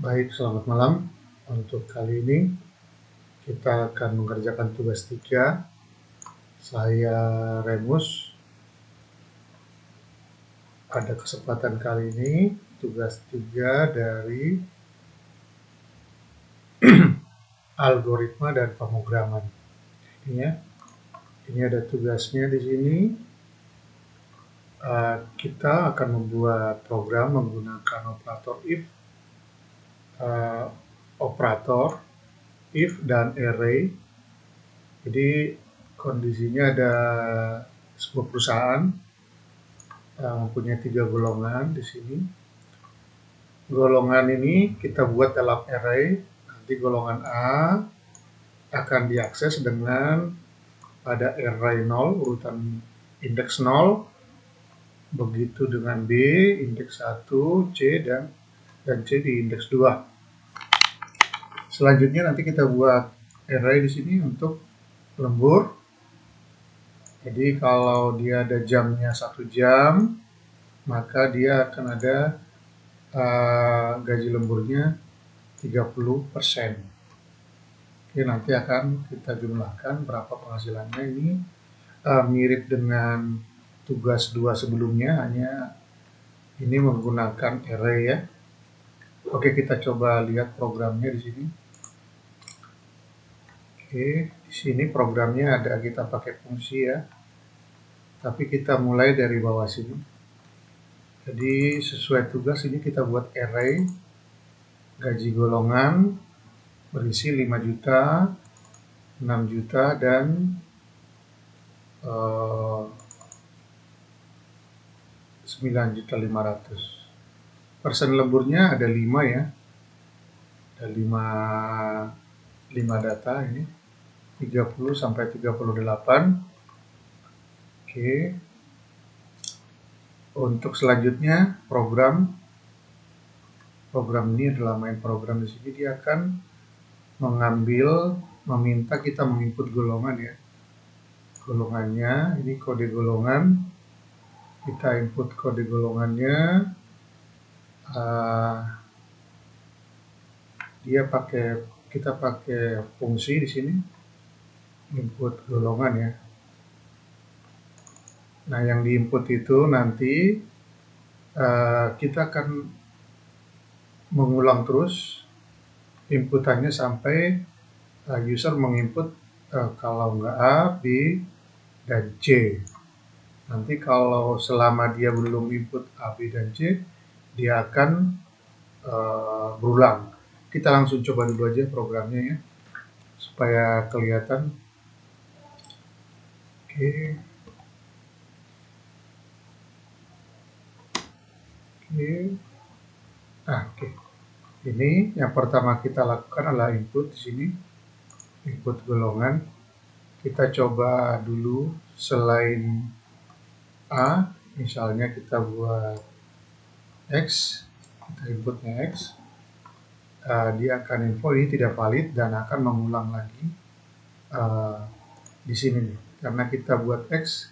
Baik, selamat malam. Untuk kali ini kita akan mengerjakan tugas 3. Saya Remus. Pada kesempatan kali ini tugas 3 dari algoritma dan pemrograman. Ini ada tugasnya di sini. Kita akan membuat program menggunakan operator operator if dan array. Jadi kondisinya ada sebuah perusahaan mempunyai 3 golongan di sini. Golongan ini kita buat dalam array. Nanti golongan A akan diakses dengan pada array 0, urutan indeks 0. Begitu dengan B, indeks 1, C, dan C di indeks 2. Selanjutnya nanti kita buat array di sini untuk lembur. Jadi kalau dia ada jamnya 1 jam, maka dia akan ada gaji lemburnya 30%. Oke, nanti akan kita jumlahkan berapa penghasilannya. Ini mirip dengan tugas 2 sebelumnya, hanya ini menggunakan array ya. Oke, kita coba lihat programnya di sini. Oke, di sini programnya ada, kita pakai fungsi ya. Tapi kita mulai dari bawah sini. Jadi sesuai tugas ini kita buat array gaji golongan berisi 5 juta, 6 juta, dan 9.500.000. Persen lemburnya ada 5 ya. Ada 5 data ini. 30 sampai 38. Oke. Untuk selanjutnya program ini adalah main program. Di sini dia akan meminta kita menginput golongan ya. Golongannya ini kode golongan, kita input kode golongannya. Kita pakai fungsi di sini input golongan ya. Nah, yang diinput itu nanti kita akan mengulang terus inputannya sampai user menginput kalau nggak A, B, dan C. Nanti kalau selama dia belum input A, B, dan C, dia akan berulang. Kita langsung coba dulu aja programnya ya, supaya kelihatan. Oke. Oke. Ini yang pertama kita lakukan adalah input di sini, input golongan. Kita coba dulu selain A, misalnya kita buat X, kita inputnya X. Dia akan info ini tidak valid dan akan mengulang lagi di sini nih. Karena kita buat X,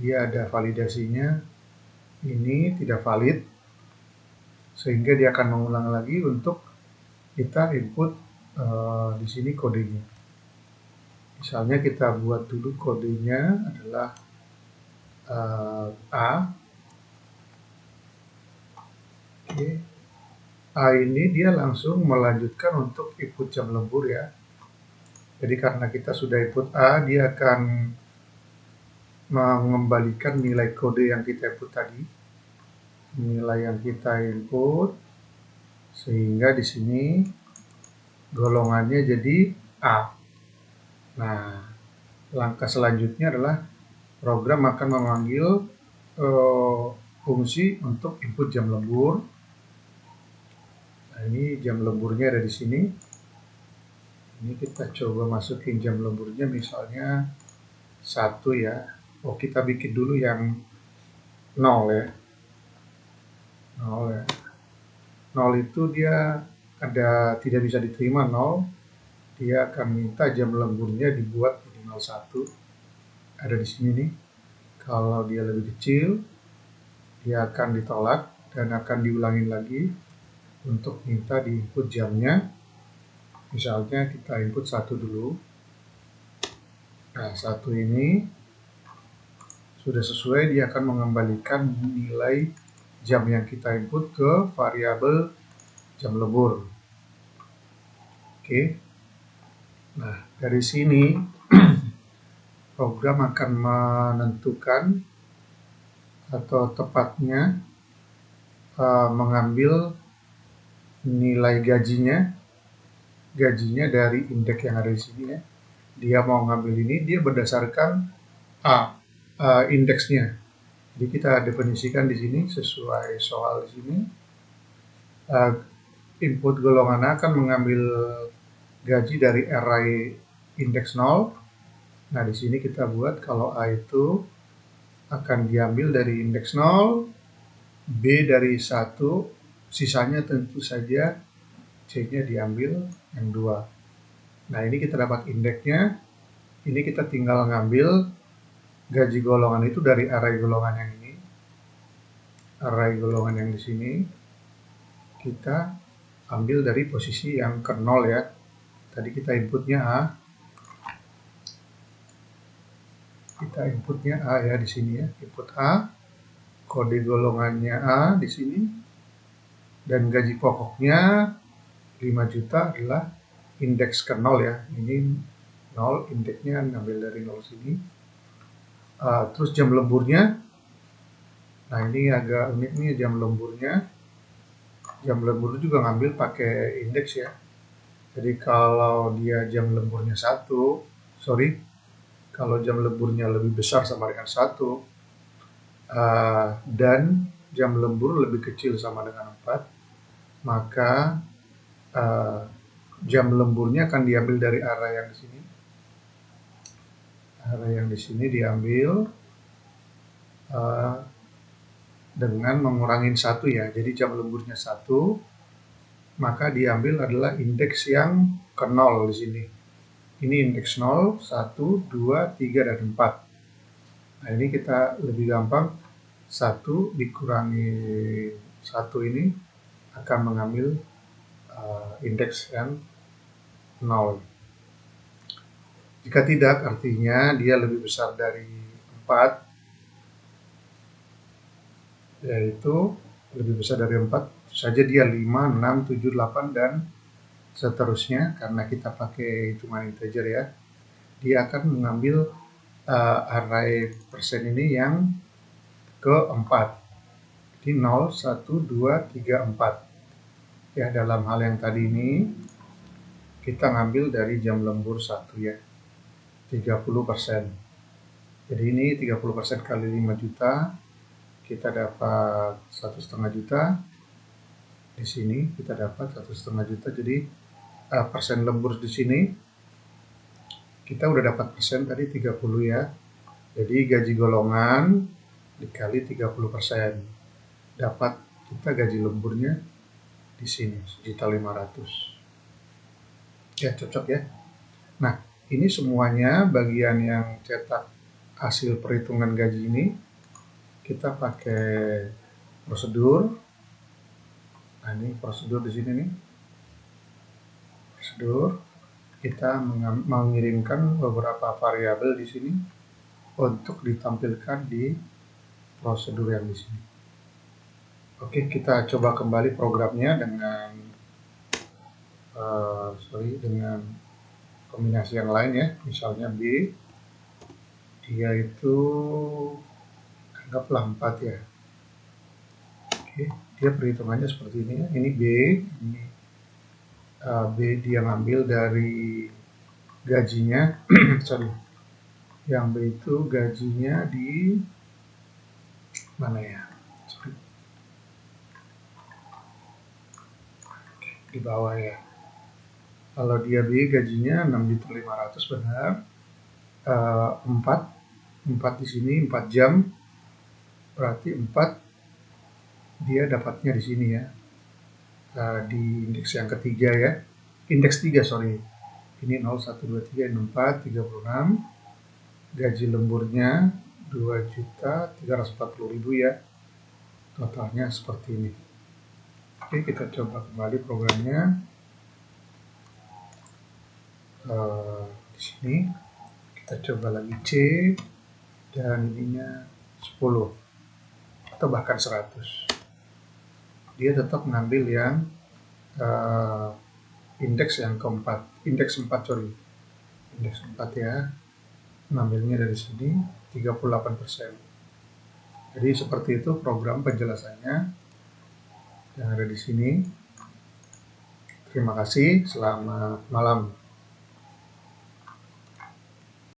dia ada validasinya, ini tidak valid, sehingga dia akan mengulang lagi untuk kita input di sini kodenya. Misalnya kita buat dulu kodenya adalah A. Oke. A ini dia langsung melanjutkan untuk input jam lembur ya. Jadi karena kita sudah input A, dia akan mengembalikan nilai kode yang kita input tadi. Nilai yang kita input, sehingga di sini golongannya jadi A. Nah, langkah selanjutnya adalah program akan memanggil fungsi untuk input jam lembur. Nah, ini jam lemburnya ada di sini. Ini kita coba masukin jam lemburnya misalnya 1 ya. Oh, kita bikin dulu yang 0 ya. 0 ya. 0 itu dia tidak bisa diterima 0. Dia akan minta jam lemburnya dibuat di 01. Ada di sini nih. Kalau dia lebih kecil, dia akan ditolak dan akan diulangin lagi. untuk minta di input jamnya. Misalnya kita input 1 dulu. Nah, 1 ini sudah sesuai, dia akan mengembalikan nilai jam yang kita input ke variabel jam lembur. Oke. Nah, dari sini program akan menentukan atau tepatnya mengambil nilai gajinya dari indeks yang ada di sini ya. Dia mau ngambil ini, dia berdasarkan indeksnya. Jadi kita definisikan di sini sesuai soal di sini. Input golongan A akan mengambil gaji dari array indeks 0. Nah, di sini kita buat kalau A itu akan diambil dari indeks 0, B dari 1, sisanya tentu saja C-nya diambil yang 2. Nah, ini kita dapat indeksnya. Ini kita tinggal ngambil gaji golongan itu dari array golongan yang ini. Array golongan yang di sini kita ambil dari posisi yang ke 0 ya. Tadi kita inputnya A. Kita inputnya A ya di sini ya. Input A. Kode golongannya A di sini. Dan gaji pokoknya 5 juta adalah indeks ke 0 ya. Ini 0, indeksnya ngambil dari 0 sini. Terus jam lemburnya. Nah, ini agak unik nih jam lemburnya. Jam lembur juga ngambil pakai indeks ya. Jadi kalau dia jam lemburnya 1, kalau jam lemburnya lebih besar sama dengan 1, dan jam lembur lebih kecil sama dengan 4, maka jam lemburnya akan diambil dari array yang di sini. Array yang di sini diambil dengan mengurangi 1 ya. Jadi jam lemburnya 1, maka diambil adalah indeks yang ke 0 di sini. Ini indeks 0, 1, 2, 3, dan 4. Nah, ini kita lebih gampang. 1 dikurangi 1 ini akan mengambil indeks yang 0. Jika tidak, artinya dia lebih besar dari 4, yaitu lebih besar dari 4, saja dia 5, 6, 7, 8, dan seterusnya. Karena kita pakai hitungan integer ya, dia akan mengambil array persen ini yang ke-4. Jadi 0, 1, 2, 3, 4. Ya, dalam hal yang tadi ini kita ngambil dari jam lembur 1 ya, 30%. Jadi ini 30% kali 5 juta, kita dapat 1,5 juta. Di sini kita dapat 1,5 juta. Jadi persen lembur di sini kita udah dapat persen tadi 30 ya. Jadi gaji golongan dikali 30%. Dapat kita gaji lemburnya di sini 1.500.000. Ya, cocok ya. Nah, ini semuanya bagian yang cetak hasil perhitungan gaji ini kita pakai prosedur. Nah, ini prosedur di sini nih. Prosedur, kita mengirimkan beberapa variabel di sini untuk ditampilkan di prosedur yang di sini. Oke, kita coba kembali programnya dengan dengan kombinasi yang lain ya. Misalnya B, dia itu anggaplah 4 ya. Oke, dia perhitungannya seperti ini ya. Ini B, ini B dia ngambil dari gajinya, yang B itu gajinya di mana ya? Di bawah ya. Kalau dia B gajinya 6.500.000 benar. 4 di sini 4 jam, berarti 4 dia dapatnya di sini ya, di indeks yang ketiga ya, indeks 3 ini 0, 1, 2, 3, 4, 36. Gaji lemburnya 2.340.000 ya, totalnya seperti ini Oke, kita coba kembali programnya. Di sini kita coba lagi C, dan ininya 10 atau bahkan 100. Dia tetap mengambil yang indeks yang keempat, indeks 4 ya, mengambilnya dari sini 38%. Jadi seperti itu program penjelasannya yang ada di sini. Terima kasih, selamat malam.